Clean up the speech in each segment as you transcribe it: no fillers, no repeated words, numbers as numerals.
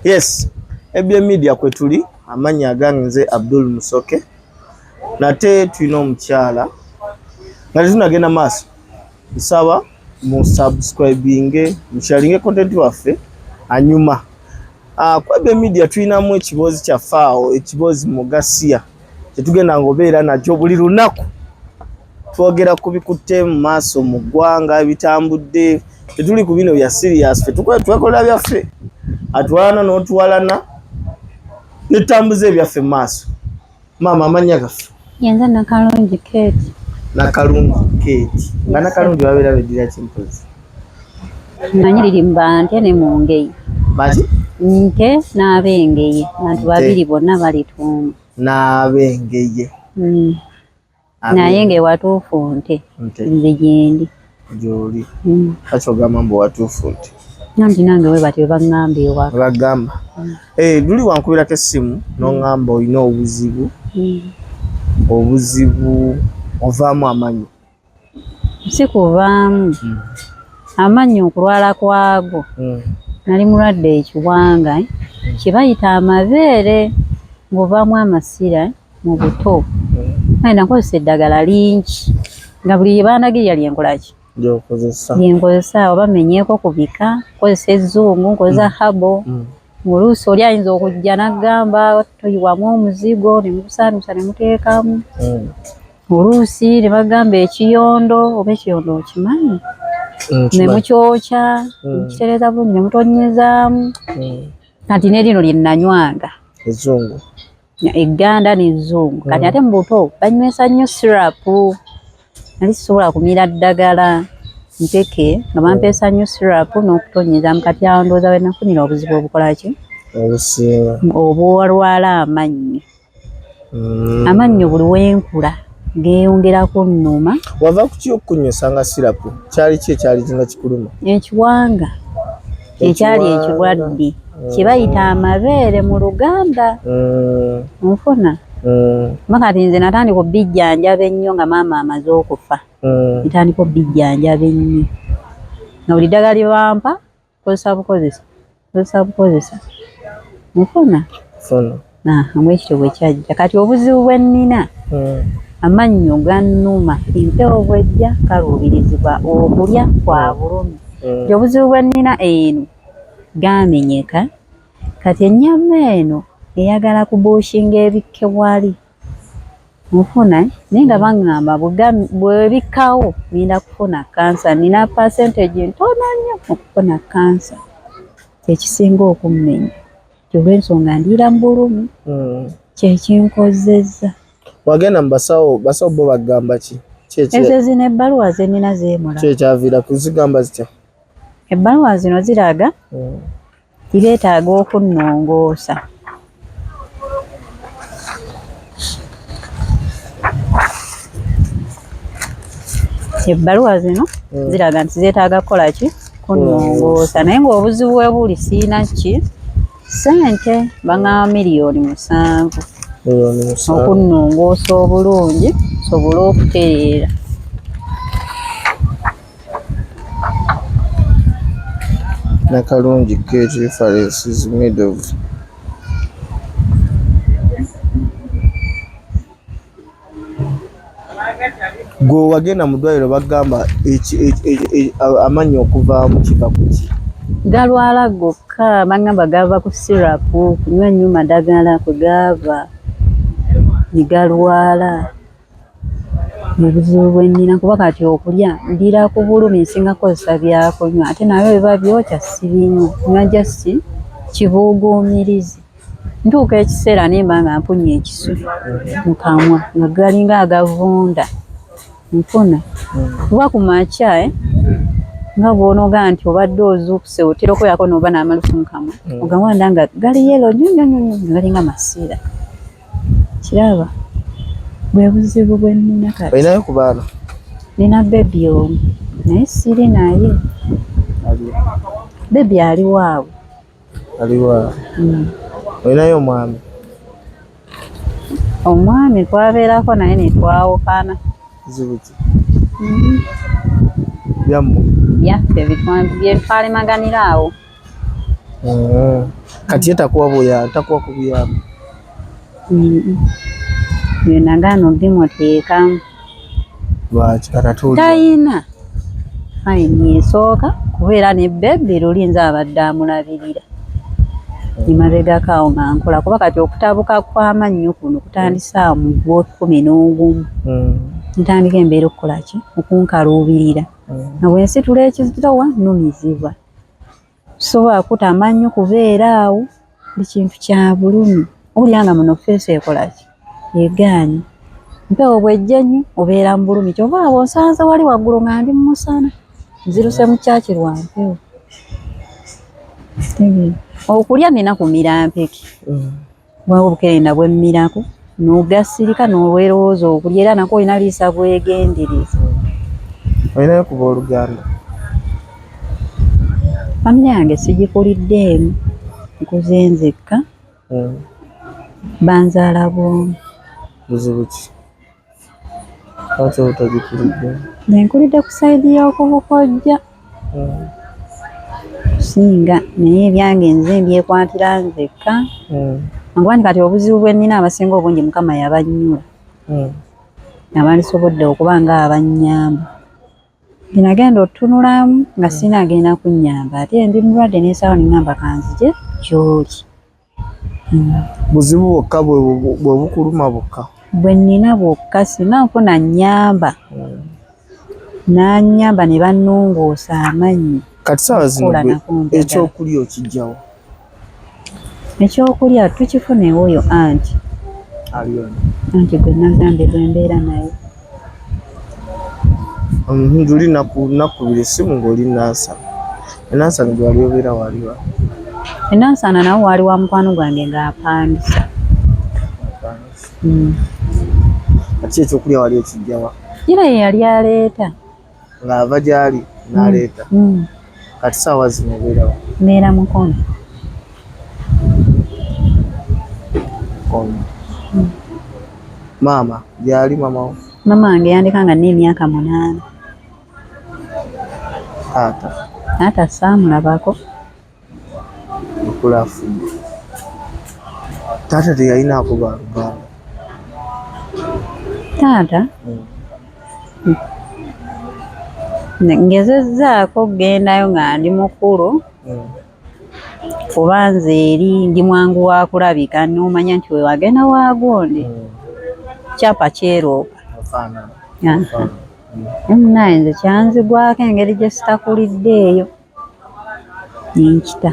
Yes, ebye media kwetuli amanya agange nze Abdul Musoke nate tulina omukyala nga tunagenda maaso nsaba mu subscribing musharinge content waffe anyuma kwa ebye media tulinamu ekibozi kya faawo ekibozi mugasiya tetugenda ngobeera nakyo buli lunaku twogera kubikutte mu maaso mu ggwanga ebitambudde tetuli ku bino bya serious twekola byaffe atwalana n'otuwalana netambuza ebyaffe maaso. Mama amanya gaffe yenza Nakalungi Kate. Nakalungi Kate nga Nakalungi babeera bedira kimpozi manyi liri mbante ne mungei bati nte n'abengeye abantu babiri bonna balituma n'abengeye naye nge watuufu nte nze gyendi gyoli kakyogambo mbu watuufu nte nanti nange we batyo bagamba ewaka bagamba luli wankubirako essimu n'oŋŋamba olina obuzibu ovaamu amanyo si kuvaamu amanyo okulwala kwago nali mulwadde ekiwanga kibayita amabeere ng'ovaamu amasira mu buto nakozesa eddagala lingi nga buli yebanagirya lyenkolaki lyenkozesa oba menyeeko ku bika nkozesa ezzungu nkozesa habo oluusi oli ayinza okujja n'agamba toyiwamu omuzigo ne mukusaanuusa ne muteekamu oluusi ne bagamba ekiyondo oba ekiyondo okimanyi ne mukyokya mukitereeza bulungi ne mutonyezaamu kati n'erino lye nanywanga ezzungu egganda n'ezzungu kati ate mu buto banywesa nnyo sirapu nali sisobola kumira ddagala mpeke nga bampeesa nnyo sirapu n'okutonyeza kati awo ndowooza we nafunira obuzibu obukola ki obwalwala amannyo buli wenkula geeyongera kunnuma. Wava ku ki okunywesa nga sirapu kyali ki ekyali nga kikuluma? Ekiwanga ekyali ekirwadde kibayita amabeere mu Luganda nfuna makati nze natandika obbijjanjaba ennyo nga maama amaze okufa natandika obbijjanjaba ennyo nga buli ddagala lye bampa kozesa bukozesa nfuna amwe ekityo bwe kyajja kati obuzibu bwe nnina amannyo gannuma empewo bwejja kaluubirizibwa okulya kwa bulumi obuzibu bwe nnina eno gamenyeka kati ennyama eno eyagala kubuushinga ebikke wali nfuna naye nga baŋŋamba bwebikkawo ngenda kufuna kansa nina percentage ntono nnyo okufuna kansa kyekisinga okummenya kyolwensonga ndiira mu bulumi kyekinkozezza. Wagenda mu basawo bo bagamba ki? Ezo zino ebbaluwa ze nnina zeemula kyekyaviira kuzigamba zitya? Ebbaluwa zino ziraga tibeetaaga okunnongoosa ebbaluwa zino ziraga nti zeetaaga kukola ki kunnongoosa naye ng'obuzibu bwe buli siina ki ssente baŋŋamba $7,000,000 okunnongoosa obulungi sobole okutereera. Nakalungi Kate reference is made of gwe wagenda mu ddwaliro bagamba amannyo okuvaamu kiva ku ki? Galwala gokka bagamba gava ku sirapu kunywa nnyo madagala kwe gaava ne galwala obuzibu bwe nnina kuba kati okulya ndira ku bulumi nsinga kukozesa byakunywa ate nabyo biba byokya sibinywa nywa jasi kibuuguumirizi ntuuka ekiseera nimba nga mpunya ekisu mu kamwa nga galinga agavunda nfuna kuba ku makya nga bw'onooga nti obadde ozuukuse otera okweyako n'oba n'amalusu mu kamwa ogawanda nga gali yelo nnyo galinga masiira kiraba bwe buzibu bwe nnina kati. Olinayo ku baana? Nina bebi omu naye siri naye bebi ali waawe. Olinayo omwami? Omwami twabeerako naye ne twawukana. Kizibu ki? Byaffe byetwalemaganira awo kati takuwa kubiyamba. Nagano bimuteekamu Lwaki talina fayini esooka kubeera ne bebbi lulinza abadde amulabirira emabegako awo nga nkola kuba kati okutabuka kw'amannyo kuno kutandisa mu Gw'ekumi ntandika embeera okukola ki okunkaluubirira nga bwensitula ekizitowa numizibwa sobola kuta amannyo kubeera awo buli kintu kya bulumi obulyanga muno feesi ekola ki egaanye mpewo bwejjenyu obeera mu bulumi kyova abo nsanze wali waggulu nga ndi musana nziruse mu kyaki lwa mpewo okulya nina kumira mpeke bwaba obukerenda bwemmirako n'ogasirika n'olwerowooza okulya era nako olina liisa bwegendereza. Olinayo kuba Oluganda? Famire yange sigikuliddeemu nkuze nzekka banzaala bwomu. Buzibu ki? Lwaki otagikuliddeemu? Nkulidde ku sayidi y'okubukojja kusinga naye ebyange nze mbyekwatira nzekka nkuba kati obuzibu bwe nnina abasinga obungi Mukama yabannyula abandisobodde okuba nga abannyamba nagenda otunulamu nga sinagenda kunnyamba ate ndi mulwadde n'esaawa ningamba kanzije gy'oli. Buzibu bwokka bwe bukuluma bwokka bwe nnina bwokka singa nfuna nnyamba n'annyamba ne bannongoosa amannyo. Kati saawa zino ekyokulya okijjawo? Ekyokulya tukifune oyo anti gwe nagambe gwe mbeera naye. Luli nakubira essimu ng'oli Nansana. Nansana gye wali obeera waliwa? Nansana nawo wali wa mukwano gwange ng'apangisa. Kati ekyokulya wali okijjawa? Era ye yali aleeta. Ng'ava gy'ali n'aleeta? Kati saawa zino obeerawa? Mbeera Mukono. Maama gy'ali maama wo? Maama wange yandika nga n'emyaka 8. Taata saamulabako. Okulafudde. Taata teyalinaako ba Luganda? Taata ngezezzaako kugendayo nga ndi mukulu kuba nze eri ndi mwangu wa kulabika n'omanya nti we wagenda wagonde kyapa kyeroopa naye nze kyanzigwako engeri gye sitakuliddeeyo nkita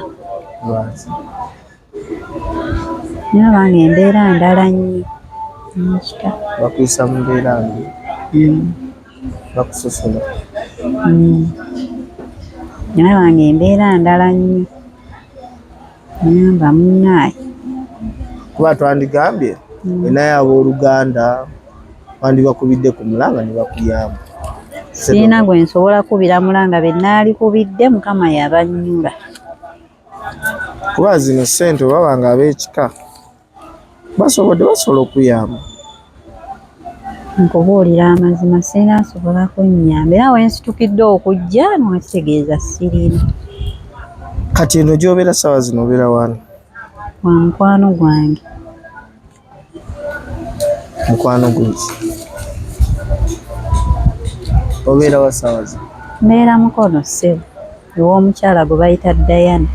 naye abange embeera ndala nnyo nkita bakuyisa mu mbeera mbi bakusosola naye abange embeera ndala nnyo nyamba munnaaye kuba twandigambye enaye abooluganda wandibakubidde ku mulanga ne bakuyamba. Sirina gwe nsobola kubira mulanga be naalikubidde Mukama yabannyula. Kuba zino ssente baba nga ab'ekika basobola okuyamba. Nkubuulira amazima sirina asobola kunnyamba era wensitukidde okujja n'okitegeeza sirina. Kati eno gy'obeera ssaawa zino obeera wani? Wa mukwano gwange. Mukwano gweki? Obeera wa ssaawa zino? Mbeera Mukono ssebo ew'omukyala gwe bayita Diana.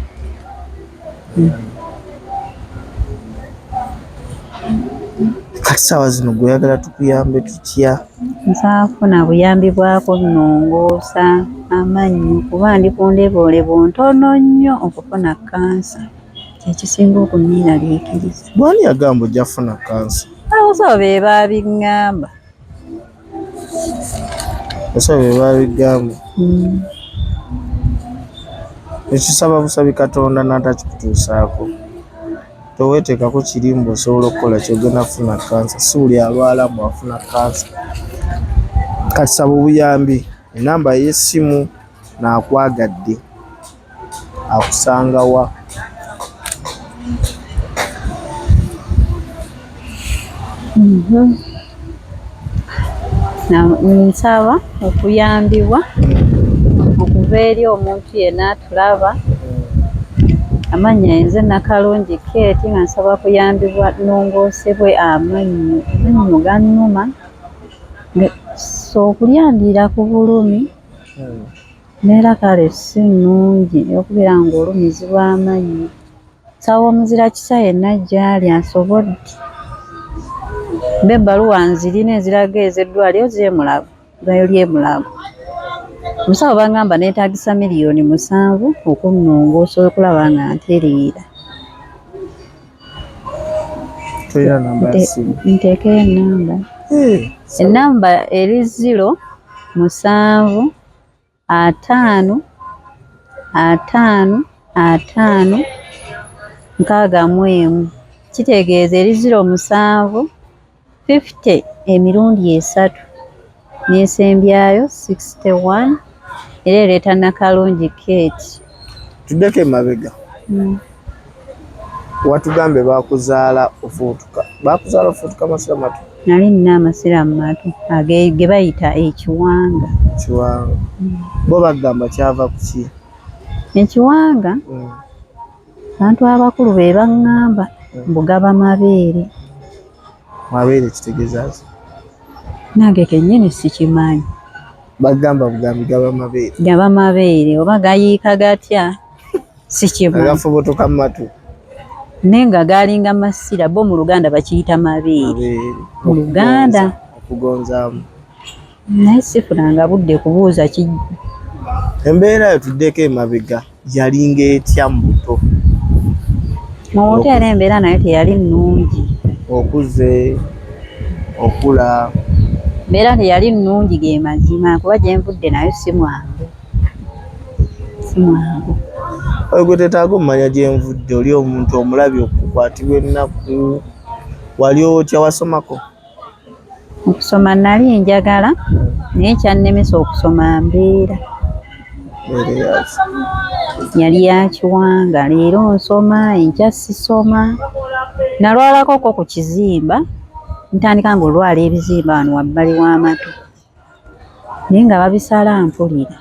Kati ssaawa zino gweyagala tukuyambe tutya? Nsaafuna buyambi bwako nnongoosa amannyo kuba ndi ku ndeboolebo ntono nnyo okufuna kansa. Kyekisinga okunneeraliikiriza. Bw'ani yagamba ojja kufuna kansa? Abasawo be baabigamba. Abasawo be baabigamba? Ekisaba busabi Katonda n'atakikutuusaako. Toweeteekako kirimbu osobola okukola ky'ogenda kufuna kansa. Si buli alwala mbu afuna kansa. Kati saba obuyambi, enamba y'essimu n'akwagadde akusanga wa? Nsaba okuyambibwa okuva eri omuntu yenna atulaba Amanya nze Nakalungi Kate nga nsaba kuyambibwa nongoosebwe amannyo gannuma. So okulyandira ku bulumi neera kale si nnungi okubeera ng'olumizibwa amannyo. Nsaba omuzira kisa yenna gy'ali ansobodde mbe ebbaluwa nzirina eziraga ez'eddwaliro ly'emulago. Omusawo bagamba neetaagisa $7,000,000 okunnongoosa okulaba nga ntereera. Toyina namba ya ssimu? Nteekeyo ennamba. Ennamba eri 07555561. Kitegeeza eri 0750 emirundi 3 n'esembyayo 61 era ereeta Nakalungi Kate. Tuddeko emabega. Watugambe bakuzaala ofuutuka. Bakuzaala ofuutuka masira matu? Nali nina amasira matu ge bayita ekiwanga. Kiwanga. Bo bagamba kyava ku ki? Ekiwanga abantu abakulu be baŋŋamba mbugaba mabeere. Mabeere kitegeeza ki? Nange kennyini sikimanyi. Bagamba bugambi gaba mabeere. Gaba mabeere oba gayiika gatya sikimanyi. Agafubutuka mu matu. Nenga galinga masira bo mu Luganda bakiyita mabeere. Mu Luganda okugonzaamu. Naye sifunanga budde kubuuza ki. Embeera yo tuddeko emabega yalinga etya mu buto? Mu buto era embeera naye teyali nnungi. Okuze okula Mbeera teyali nnungi ge mazima kuba gye nvudde nayo si mwangu. Gwe tetaaga omumanya gye nvudde oli omuntu omulabye okukwatibwa ennaku. Wali otya wasomako? Okusoma nali njagala naye kyannemesa okusoma mbeera. Yali ya kiwanga leero nsoma enkya sisoma. Nalwalako ku kizimba ntandika nga olwala ebizimba wano wabbali w'amatu naye nga babisala mpulira.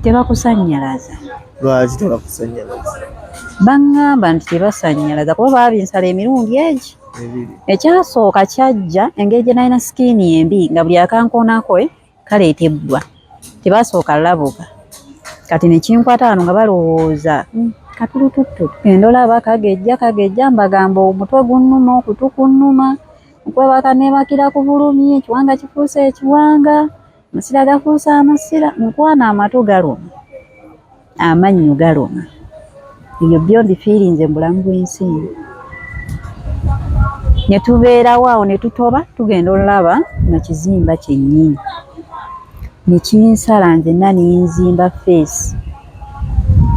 Tebakusannyalaza. Lwaki tebakusannyalaza? Baŋŋamba nti tebasannyalaza kuba baabinsala emirundi egi. Ekyasooka kyajja engeri gye nalina sikiini embi nga buli akankoonako kaleetebbwa. Tebasooka labuka. Kati ne kinkwata wano nga balowooza katulututtu tugenda olaba kagejja mbagamba omutwe gunnuma okutu kunnuma okwebaka neebakira ku bulumi ekiwanga kifuuse ekiwanga amasira gafuuse amasira nkwana amatu galuma amannyo galuma. Ebyo byombi fiirinze mu bulamu bw'ensi. Ne tubeerawo awo ne tutoba tugenda olaba na kizimba kyennyini ne kinsala nzenna ninzimba feesi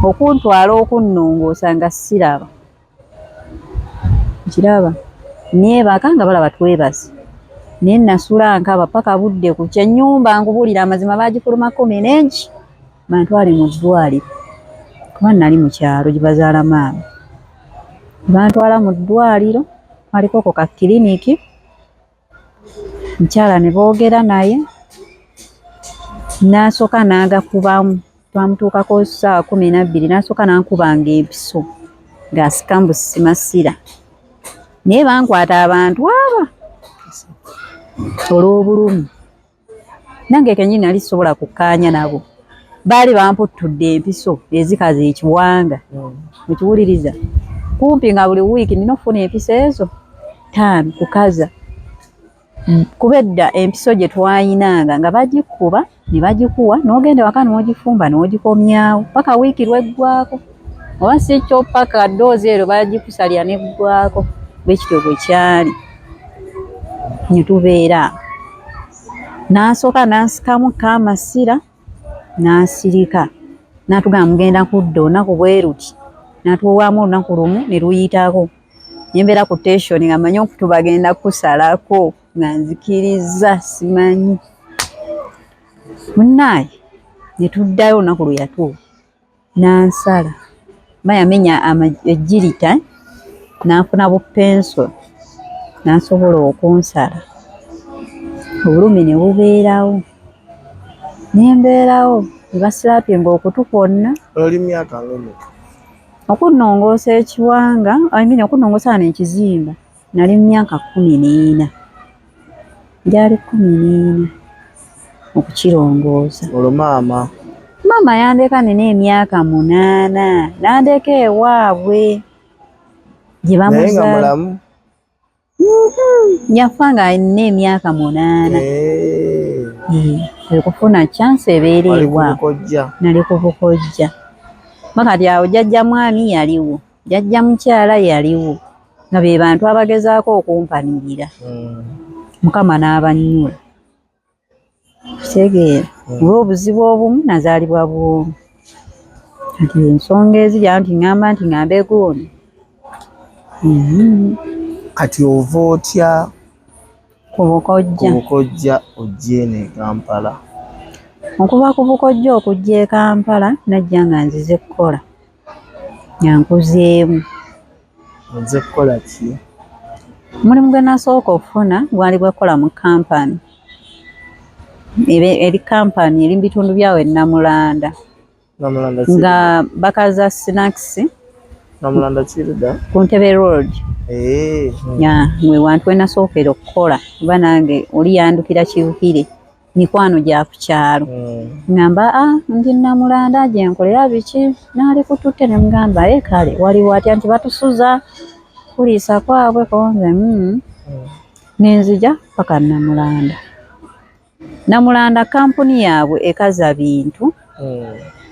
okuntwala okunnongoosa nga siraba. Nkiraba neebaka nga balaba twebase naye nasula nkaba paka budde ku kyennyumba nkubulira amazima baagifuluma 10 bantwale mu ddwaliro kuba nali mu kyalo gye bazaala maama. Bantwala mu ddwaliro waliko ko ka kiriniki mukyala ne boogera naye n'asooka n'agakubamu. Twamutuukako ssaawa 12 n'asooka n'ankubanga empiso ng'asika mbu simasira naye bankwata abantu abo olw'obulumi. Nange kennyini nali sisobola kukkaanya nabo. Baali bamputtudde empiso ezikaza ekiwanga. Mukiwuliriza kumpi nga buli wiiki nina okufuna empiso ezo 5 kukaza. Kuba edda empiso gye twayinanga nga bagikuba ne bagikuwa n'ogenda waka n'ogifumba n'ogikomyawo paka wiiki lweggwako oba si kyo paka ddoozi ero bagikusalya neggwako. Bwe kityo bwe kyali ne tubeera. N'asooka n'ansikamu k'amasira n'asirika n'atugamba mugenda kudda olunaku bwe ruti n'atuwaamu olunaku lumu ne luyitako. Ne mbeera ku teshoni nga mmanyi okutu bagenda kusalako nga nzikiriza simanyi. Munnaaye ne tuddayo olunaku lwe yatuuka n'ansala bayamenya ejjirita n'afuna bupenso n'asobola okunsala. Obulumi ne bubeerawo ne mbeerawo basirapye ng'okutu kwonna. Oli myaka ng'emeka? Okunnongoosa ekiwanga, okunnongoosa wano ekizimba, nali myaka 14. Gyali 14 okukirongoosa. Olwo maama Yandeka nina emyaka 8, nandeka ewaabwe gye naye nga bamuzaala. mulamu? Yafa nga alina emyaka 8. Okufuna chance ebeera ewaabwe. Nali ku Bukojja. Kati awo jjajja mwami yaliwo, jjajja mukyala yaliwo, nga be bantu abagezaako okumpanirira. Mukama n'abannyula. Kitegeera olw'obuzibu obumu nazaalibwa bwomu. Kati ensonga eziri awo nti ŋŋamba nti ŋŋambe guuni. Kati ova otya Ku Bukojja? Ku Bukojja ojja eno e Kampala? Okuva ku Bukojja okujja e Kampala najja nga nzize kukola. Nyankuzeemu. Nze kukola ki? Omulimu gwe nasooka okufuna gwali gwa kukola mu kampani. Eri kampani eri mu bitundu byawe Namulanda. Namulanda Nga bakaza snacks. Namulanda Kirida? Ku Ntebe Road. Mwe wantu we nasookera okukola. Kuba nange oli yandukira Kibukire. Mikwano gya ku kyalo. Ngamba ndi Namulanda gye nkolera biki? Naali kututte ne mugamba kale waliwo atya nti batusuza kuliisa kwabwe konze. Nenzija paka Namulanda. Namulanda kampuni yaabwe ekaza bintu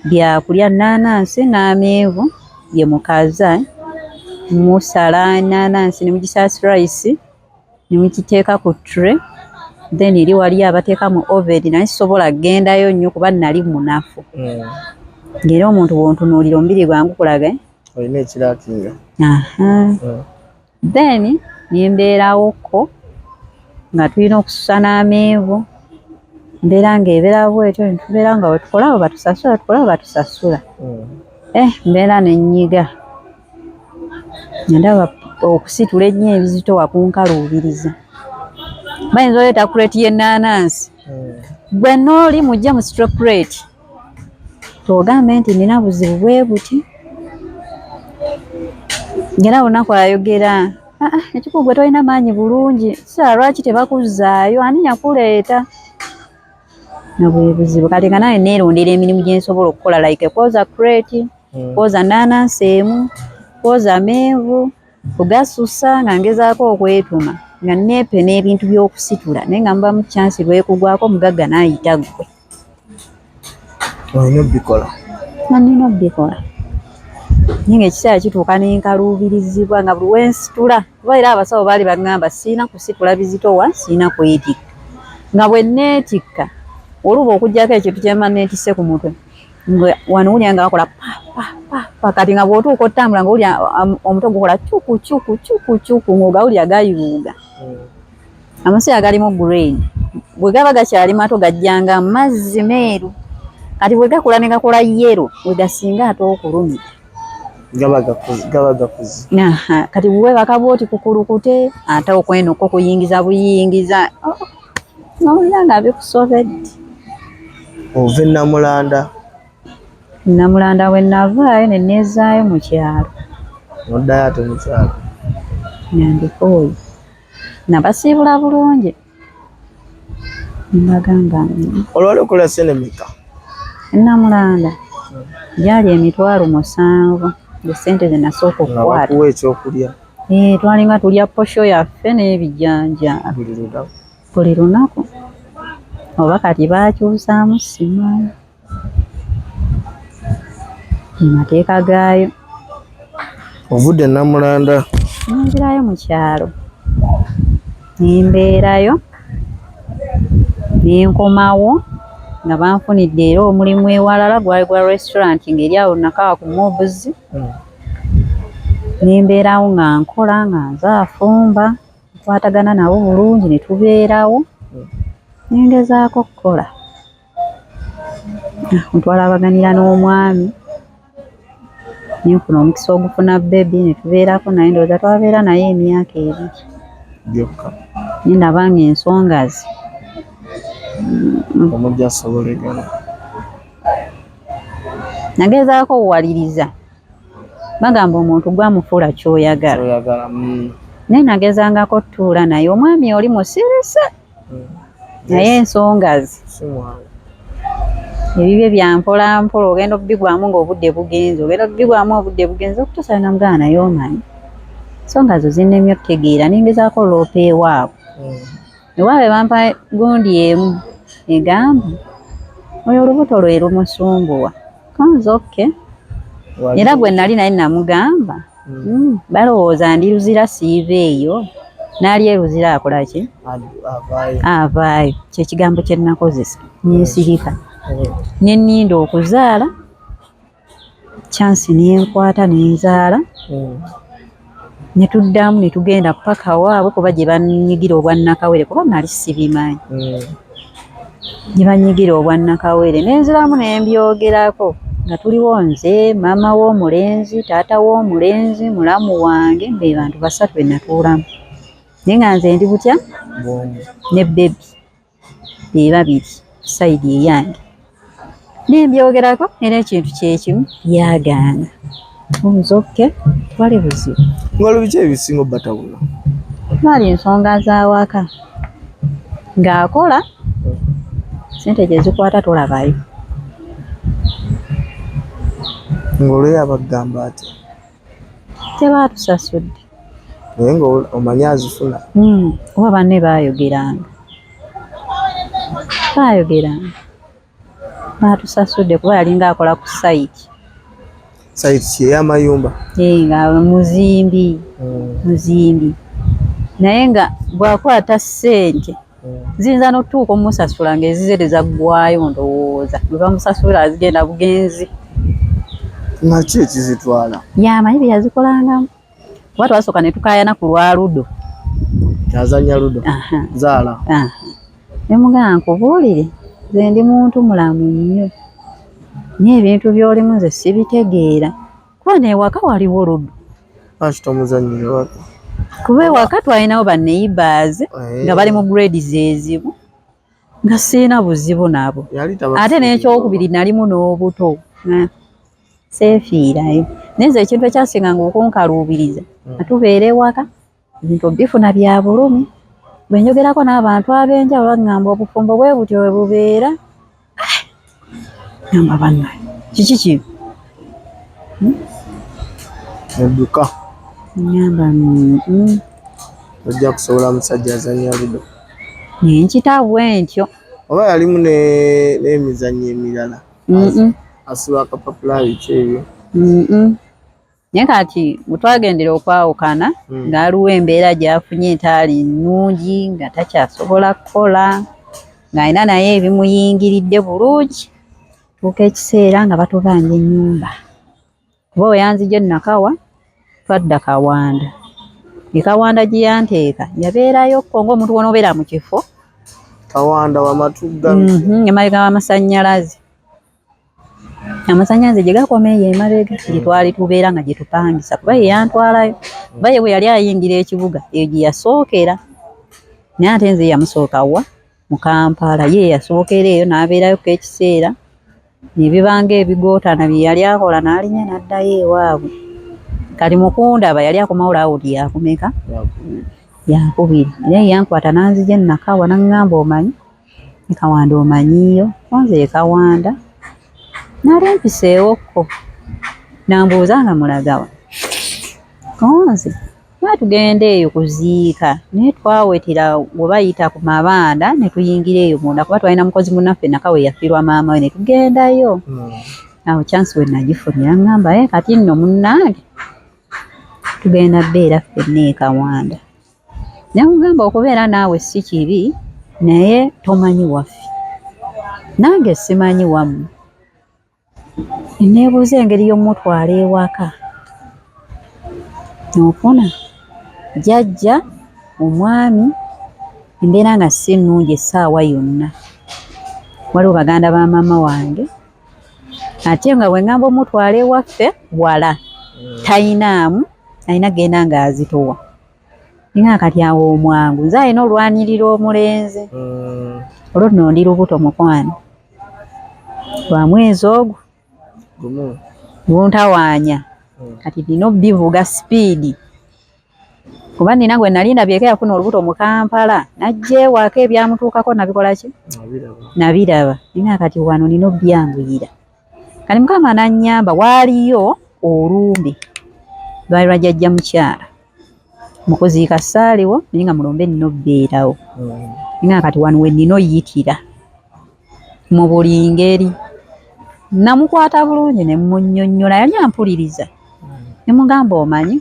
byakulya nnanansi n'amenvu bye mukaza musala nnanansi ne mugisaasi rice ne mukiteeka ku tray. Then eri wali abateeka mu oven naye sisobola gendayo nnyo kuba nali munafu. Ng'era omuntu bw'ontunuulira omubiri gwangu kulaga olina ekirakinga. Then ne mbeerawokko nga tulina okususa n'amenvu. Mbeera ng'ebeera bwetyo ne tubeera nga wetukola abo batusasula, tukola abo batusasula. Mbeera ne nnyiga. Ndaba okusitula ennyo ebizito wakunkaluubiriza. Bayinza oleeta crate y'ennanansi. Gwe n'oli mujja mu straw crate. Togambe nti nina buzibu bwe buti. Ngera olunaku ayogera, ekikugu gwe tolina maanyi bulungi. Sala lwaki tebakuzzaayo? Ani yakuleeta? Na bwe buzibu. Kati nga nawe neerondera emirimu gye nsobola okukola like kwoza crate, kwoza nnanansi emu, kwoza amenvu, kugasusa nga ngezaako okwetuma. Nga neepe n'ebintu by'okusitula naye nga muba mu chance lwekugwako mugagga n'ayita ggwe. Olina obbikola? Nina obbikola. Naye ng'ekiseera kituuka n'enkaluubirizibwa nga buli wensitula. Kuba era abasawo baali bagamba siina kusitula bizitowa, siina kwetikka. Nga bwe neetikka, oluba okuggyako ekintu kye mba neetisse ku mutwe. Wano wulya nga wakola pa kati nga bw'otuuka otambula nga wulya omutwe gukola cuku ng'ogawulya gayuuga. Amaseera galimu green. Bwe gaba gakyali mato gajjanga mazzi meeru. Kati bwe gakula ne gakola yero we gasinga ate okulumya. Gaba gakuze. Kati bwe bakaboti kukulukute ate okwenokko kuyingiza buyingiza. N'owulira nga bikusobedde. Ova Namulanda? Namulanda we navaayo ne neezaayo mu kyalo. Noddayo ate mu kyalo? Nandikooyo. Nabasiibula bulungi. Mbagamba olwali okola ssente mmeka? Namulanda gyali 7,000 ze ssente ze nasooka okukwata. Nga bakuwa ekyokulya? Twalinga tulya posho yaffe n'ebijjanja buli lunaku. Oba kati baakyusaamu simanyi. Amateeka gaayo. Ovudde Namulanda? Nenzirayo mu kyalo. Nembeerayo. Nenkomawo nga banfunidde era omulimu ewalala gwali gwa restaurant ng'eri awo nakawa ku Mobuzi. Nembeerawo nga nkola nga nzaafumba. Nkwatagana nabo bulungi ne tubeerawo. Nengezaako okukola. Ntwalabaganira n'omwami. Nenfuna omukisa ogufuna bebi ne tubeerako naye ndowooza twabeera naye emyaka 2. Gyokka? Naye ndaba ng'ensonga ze omujja asobolegana. nagezaako owaliriza bagamba omuntu gwamufuula kyoyagala naye nagezangako tuula naye omwami oli musirise naye ensonga ze ebibye byampolampola ogenda okubigwamu ng'obudde bugenze okutuusa namugana naye omanyi ensonga zo zinnemye okutegeera ningezaako loopa ewaabwe ewaabwe bampa gundi emu egamba oyo olubuto lwe lumusumbuwa konzoke era gwe nali naye namugamba balowooza ndi luzira siiva eyo n'ali eruzira akola ki avaayo kyekigambo kye nakozesa nensirika nenninda okuzaala chansi nenkwata nenzaala netuddamu netugenda paka waabwe kuba gye banyigira obwannakawere kuba nali sibimanyi gye banyigira obwannakawere nenziramu nembyogerako nga tuliwo nze maama w'omulenzi taata w'omulenzi mulamu wange be bantu basatu be natuulamu naye nga nze ndi butya ne bebi be babiri sayidi eyange nembyogerako era ekintu kyekimu byagaana nzoke twali buzibu ngalo biki ebisinga batawula naali ensonga z'awaka ng'akola sente gye zikwata tolabayo ngolo yabagamba ati tebaatusasudde naye nga omanyi azifuna kuba banne baayogeranga baatusasudde kuba yalinga akola ku sayiti ey'amayumba nga muzimbi naye nga bw'akwata ssente ziyinza n'otuuka omusasula ng'ezizere zaggwayo ndowooza bwe bamusasula zigenda bugenzi naki ekizitwala yamanyi bye yazikolangamu kuba twasooka ne tukaayana ku lwa ludo azanya ludo zaala nemugamba nkubuulire nze ndi muntu mulamu nnyo naye ebintu by'olimu nze sibitegeera kuba neewaka waliwo ludo lwaki tomuzanyire waka kuba ewaka twalinawo banneibaazi nga bali mu grades ezibu nga siina buzibu nabo ate n'ekyokubiri nalimu n'obuto seefiirayo naye nze ekintu ekyasinganga okunkaluubiriza natubeera ewaka ebintu bifuna bya bulumi bwe njogerako n'abantu ab'enjawulo bagamba obufumbo bwe butyo bwe bubeera gamba bannaye kiki kino edduka ngamba ojja kusobola musajja azanya ludo nenkitabwe ntyo oba yalimu n'emizannyo emirala asiba akapapula biki ebyo naye kati bwe twagendera okwawukana ng'aliwo embeera gy'afunye entaali nnungi nga takyasobola kukola ng'alina naye ebimuyingiridde bulungi tuuka ekiseera nga batubanja ennyumba kuba we yanzija ennakawa twadda Kawanda ekawanda gye yanteeka yabeerayokko ng'omuntu wonoobeera mu kifo Kawanda wamatugga emabega w'amasannyalaze amasannyalaze gye gakomeeyo emabega gye twali tubeera nga gye tupangisa kuba ye yantwalayo kuba ye bwe yali ayingira ekibuga eyo gye yasookera naye ate nze yamusooka wa mu Kampala ye yasookera eyo n'abeerayokko ekiseera nebibanga ebigootana bye yali akola n'alinya n'addayo ewaabwe kali mukundaba yali akomawo lawudi yakumeka yakubiri era yankwata n'anzija ennakawa n'aŋŋamba omanyi ekawanda omanyiyo konze ekawanda nali mpiseewokko nambuuza nga mulagawa konze tugenda eyo kuziika naye twawetera bwe bayita ku mabanda ne tuyingira eyo munda kuba twalina mukozi munnaffe nakawe yafiirwa maama we ne tugendayo awo chansi we nagifunira ŋŋamba kati nno munnange tugenda bbeera ffenna ekawanda naye mugamba okubeera naawe si kibi naye tomanyi waffe nange simanyi wammwe neebuuza engeri y'omutwala ewaka nofuna jjajja omwami embeera nga si nnungi essaawa yonna waliwo baganda ba maama wange ate nga bwe ŋŋamba omutwala ewaffe wala tayinaamu alina genda ng'azitowa ninga kati awo omwangu nze alina olwanirira omulenzi olwo nno ndi lubuto mukwano lwa mwezi ogwo gumu buntawaanya kati nina bivuga speed kuba nina gwe nali ndabyeko yafuna olubuto mu Kampala najja ewaka ebyamutuukako nabikola ki nabiraba nina kati wano nina obyanguyira kati Mukama nannyamba waaliyo olumbe lwali lwajjajja mukyala mukuziika saaliwo naye nga mulombe nina obbeerawo nina kati wano we nina oyitira mu buli ngeri namukwata bulungi ne munnyonnyola yali ampuliriza ne mugamba omanyi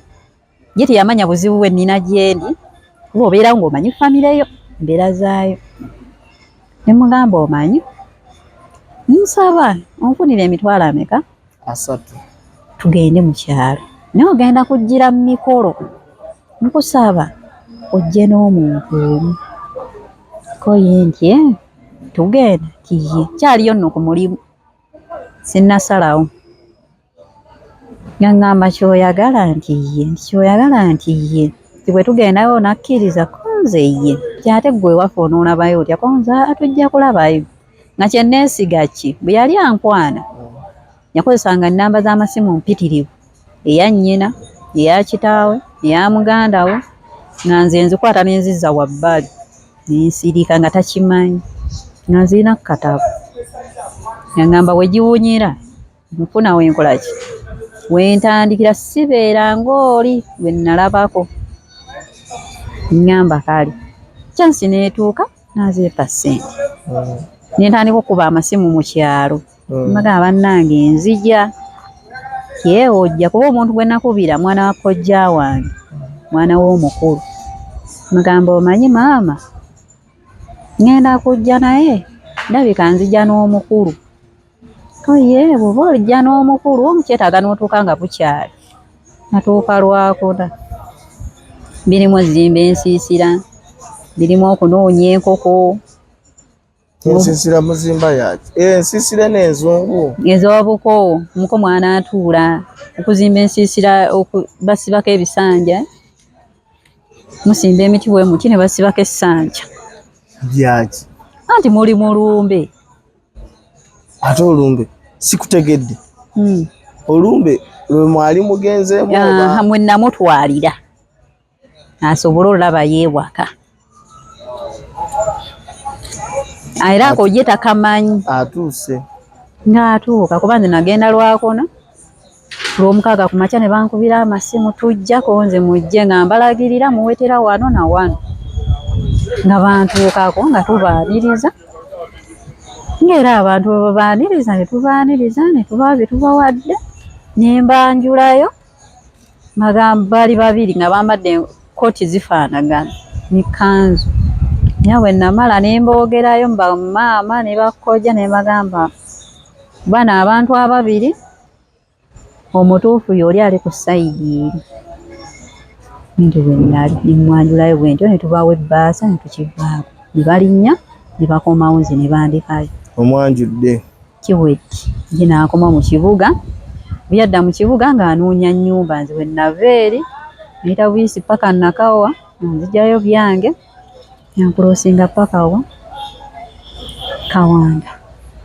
ye teyamanya buzibu bwe nnina gyendi kuba obeerawo ng'omanyi famireyo mbeera zaayo ne mugamba omanyi nsaba onfunira emitwalo ameka 3 tugende mu kyalo naye ogenda kujjira mu mikolo nkusaba ojje n'omuntu omu koye nti tugenda kiye kyaliyo nno ku mulimu sinnasalawo ngamba kyoyagala nti ye bwe tugendayo nakkiriza konze ye kyate gwe waffe onoolabayo otya konze atujja kulabayo nga kyenneesiga ki bwe yali ankwana yakozesanga nnamba z'amasimu mpitirivu eya nnyina eya kitaawe eya muganda we nga nze nzikwata n'enzizza wabbali nensirika nga takimanyi nga nzirina ku katabo yangamba we giwunyira nfuna wenkola ki wentandikira sibeera ng'oli gwe nalabako ngamba kale kyansi neetuuka nazeepa ssente nentandika okuba amasimu mu kyalo magamba bannange nzija kyewojja kuba omuntu gwe nakubira mwana wa kojja wange mwana w'omukulu mugamba omanyi maama ngenda kujja naye ndabika nzija n'omukulu oye bw'oba ojja n'omukulu omukyetaaga n'otuuka nga bukyali natuuka lwakuna birimu ozimba ensiisira birimu okunoonya enkoko ensiisira muzimba yaki ensiisira n'enzungu ez'obuko muko mwana atuula okuzimba ensiisira basibako ebisanja musimba emiti bwe muti ne basibako essanja byaki anti muli mulumbe ate olumbe sikutegedde olumbe lwe mwali mugenzeemu mwe namutwalira asobole olaba yeewaka era ako ye takamanyi atuuse ng'atuuka kuba nze nagenda lwakona lw'omukaaga ku makya ne bankubira amasimu tujjako nze mujje nga mbalagirira muwetera wano na wano nga bantuukako nga tubaaniriza ng'era abantu bwe babaaniriza ne tubaaniriza ne tubawa bye tubawadde ne mbanjulayo magamba bali babiri nga bambadde kooti zifaanagana ne kanzu naye bwe namala ne mboogerayo maama ne bakkojja ne bagamba bano abantu ababiri omutuufu y'oli ali ku sayidi eri nti bwe nali ne mwanjulayo bwe ntyo ne tubawa ebbaasa ne tukivaako ne balinnya ne bakomawo nze ne bandikayo omwanjudde kiwedde ye n'akoma mu kibuga byadda mu kibuga ng'anoonya nnyumba nze bwe nava eri nayita buyisi paka nakawa nzijjayo byange yankuloosinga paka wa Kawanda